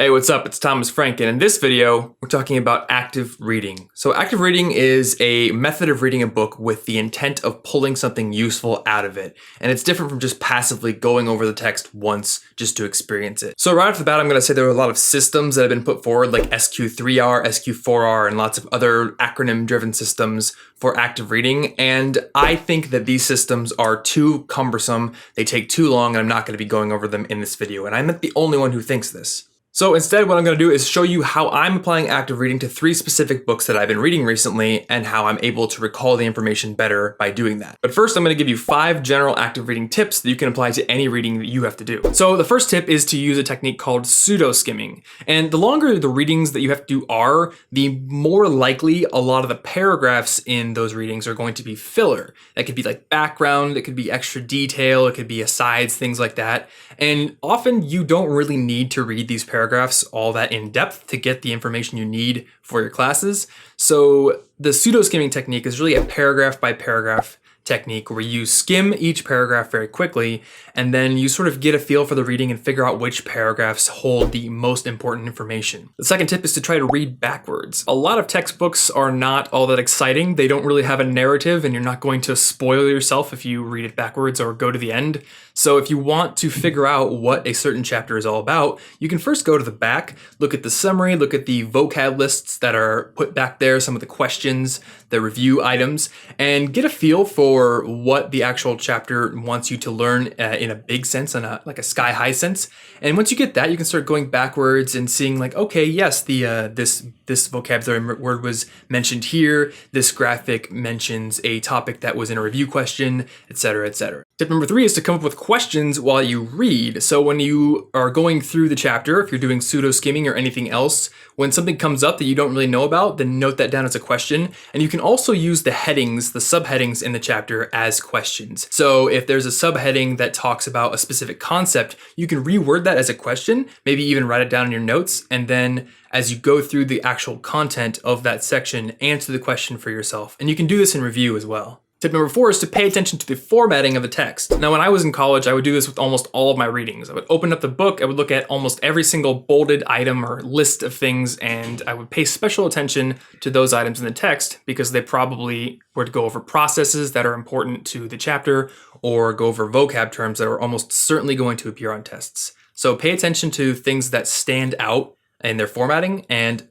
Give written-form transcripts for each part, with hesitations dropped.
Hey, what's up? It's Thomas Frank, and in this video, we're talking about active reading. So active reading is a method of reading a book with the intent of pulling something useful out of it. And it's different from just passively going over the text once just to experience it. So right off the bat, I'm going to say there are a lot of systems that have been put forward, like SQ3R, SQ4R, and lots of other acronym-driven systems for active reading. And I think that these systems are too cumbersome, they take too long, and I'm not going to be going over them in this video. And I'm not the only one who thinks this. So instead, what I'm going to do is show you how I'm applying active reading to 3 specific books that I've been reading recently and how I'm able to recall the information better by doing that. But first, I'm going to give you 5 general active reading tips that you can apply to any reading that you have to do. So the first tip is to use a technique called pseudoskimming. And the longer the readings that you have to do are, the more likely a lot of the paragraphs in those readings are going to be filler. That could be like background, it could be extra detail, it could be asides, things like that. And often you don't really need to read these paragraphs all that in depth to get the information you need for your classes. So the pseudo-skimming technique is really a paragraph by paragraph technique where you skim each paragraph very quickly and then you sort of get a feel for the reading and figure out which paragraphs hold the most important information. The second tip is to try to read backwards. A lot of textbooks are not all that exciting. They don't really have a narrative and you're not going to spoil yourself if you read it backwards or go to the end. So if you want to figure out what a certain chapter is all about, you can first go to the back, look at the summary, look at the vocab lists that are put back there, some of the questions, the review items, and get a feel for what the actual chapter wants you to learn in a big sense, in like a sky-high sense. And once you get that, you can start going backwards and seeing like, okay, yes, this vocabulary word was mentioned here, this graphic mentions a topic that was in a review question, etc., etc. Tip number 3 is to come up with questions while you read. So when you are going through the chapter, if you're doing pseudo-skimming or anything else, when something comes up that you don't really know about, then note that down as a question. And you can also use the headings, the subheadings in the chapter as questions. So if there's a subheading that talks about a specific concept, you can reword that as a question, maybe even write it down in your notes, and then as you go through the actual content of that section, answer the question for yourself. And you can do this in review as well. Tip number 4 is to pay attention to the formatting of the text. Now, when I was in college, I would do this with almost all of my readings. I would open up the book, I would look at almost every single bolded item or list of things, and I would pay special attention to those items in the text because they probably were to go over processes that are important to the chapter or go over vocab terms that are almost certainly going to appear on tests. So pay attention to things that stand out in their formatting and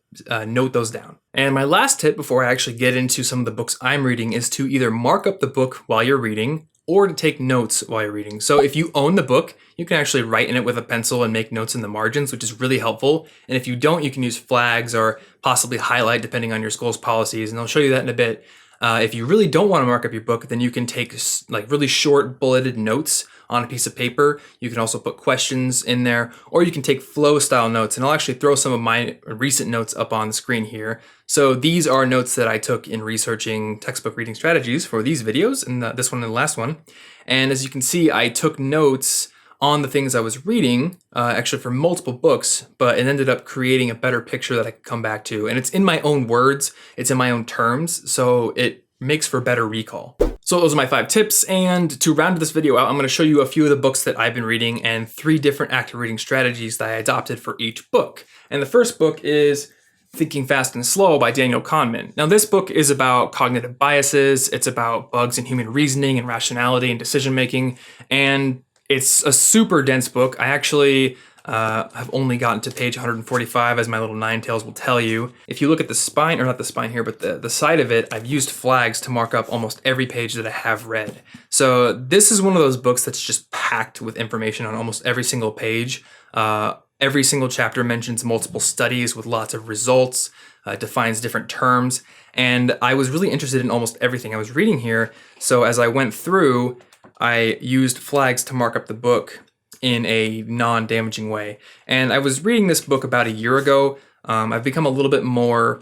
note those down. And my last tip before I actually get into some of the books I'm reading is to either mark up the book while you're reading or to take notes while you're reading. So if you own the book, you can actually write in it with a pencil and make notes in the margins, which is really helpful. And if you don't, you can use flags or possibly highlight depending on your school's policies. And I'll show you that in a bit. If you really don't want to mark up your book, then you can take like really short bulleted notes on a piece of paper. You can also put questions in there, or you can take flow style notes. And I'll actually throw some of my recent notes up on the screen here. So these are notes that I took in researching textbook reading strategies for these videos, and this one and the last one. And as you can see, I took notes on the things I was reading, actually for multiple books, but it ended up creating a better picture that I could come back to. And it's in my own words, it's in my own terms, so it makes for better recall. So those are my 5 tips, and to round this video out, I'm going to show you a few of the books that I've been reading and 3 different active reading strategies that I adopted for each book. And the first book is Thinking Fast and Slow by Daniel Kahneman. Now this book is about cognitive biases, it's about bugs in human reasoning and rationality and decision making, and it's a super dense book. I actually have only gotten to page 145, as my little nine tails will tell you. If you look at the spine, or not the spine here, but the side of it, I've used flags to mark up almost every page that I have read. So this is one of those books that's just packed with information on almost every single page. Every single chapter mentions multiple studies with lots of results, defines different terms, and I was really interested in almost everything I was reading here. So as I went through, I used flags to mark up the book in a non-damaging way. And I was reading this book about a year ago. I've become a little bit more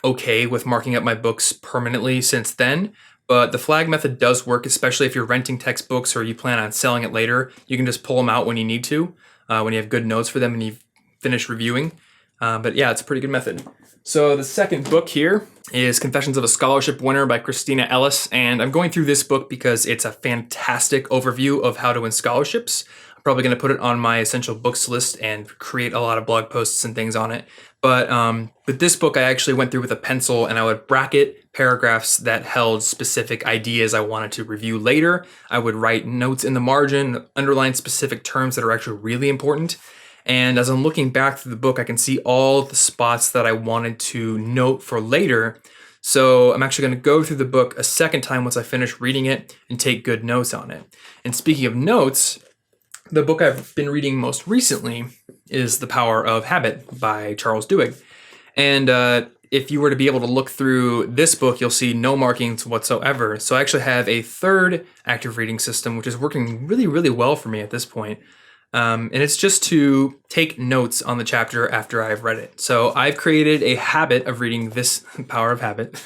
okay with marking up my books permanently since then, but the flag method does work, especially if you're renting textbooks or you plan on selling it later. You can just pull them out when you need to, when you have good notes for them and you've finished reviewing. But yeah, it's a pretty good method. So the second book here is Confessions of a Scholarship Winner by Christina Ellis, and I'm going through this book because it's a fantastic overview of how to win scholarships. Probably going to put it on my essential books list and create a lot of blog posts and things on it. But with this book, I actually went through with a pencil and I would bracket paragraphs that held specific ideas I wanted to review later. I would write notes in the margin, underline specific terms that are actually really important. And as I'm looking back through the book, I can see all the spots that I wanted to note for later. So I'm actually going to go through the book a second time once I finish reading it and take good notes on it. And speaking of notes, the book I've been reading most recently is The Power of Habit by Charles Duhigg. And if you were to be able to look through this book, you'll see no markings whatsoever. So I actually have a third active reading system, which is working really, really well for me at this point. And it's just to take notes on the chapter after I've read it. So I've created a habit of reading this Power of Habit.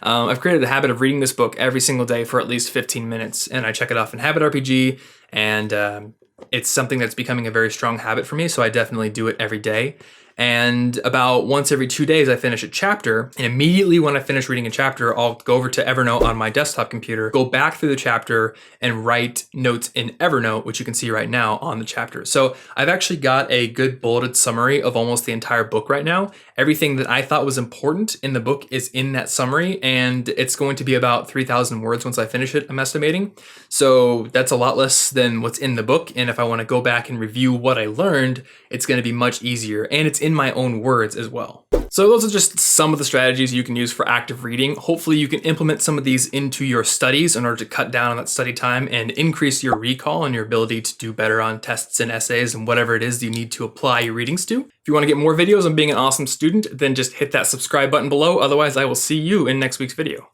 I've created a habit of reading this book every single day for at least 15 minutes. And I check it off in HabitRPG. And it's something that's becoming a very strong habit for me. So I definitely do it every day. And about once every 2 days, I finish a chapter. And immediately when I finish reading a chapter, I'll go over to Evernote on my desktop computer, go back through the chapter and write notes in Evernote, which you can see right now on the chapter. So I've actually got a good bulleted summary of almost the entire book right now. Everything that I thought was important in the book is in that summary, and it's going to be about 3,000 words once I finish it, I'm estimating. So that's a lot less than what's in the book. And if I want to go back and review what I learned, it's going to be much easier. And it's in my own words as well. So those are just some of the strategies you can use for active reading. Hopefully you can implement some of these into your studies in order to cut down on that study time and increase your recall and your ability to do better on tests and essays and whatever it is you need to apply your readings to. If you want to get more videos on being an awesome student, then just hit that subscribe button below. Otherwise, I will see you in next week's video.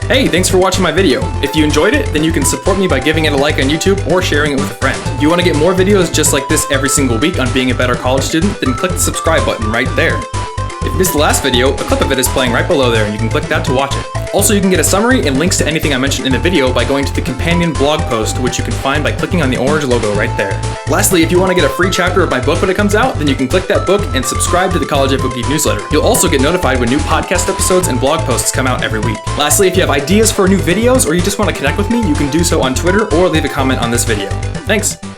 Hey, thanks for watching my video. If you enjoyed it, then you can support me by giving it a like on YouTube or sharing it with a friend. If you want to get more videos just like this every single week on being a better college student, then click the subscribe button right there. If you missed the last video, a clip of it is playing right below there and you can click that to watch it. Also, you can get a summary and links to anything I mentioned in the video by going to the companion blog post, which you can find by clicking on the orange logo right there. Lastly, if you want to get a free chapter of my book when it comes out, then you can click that book and subscribe to the College Info Geek newsletter. You'll also get notified when new podcast episodes and blog posts come out every week. Lastly, if you have ideas for new videos or you just want to connect with me, you can do so on Twitter or leave a comment on this video. Thanks!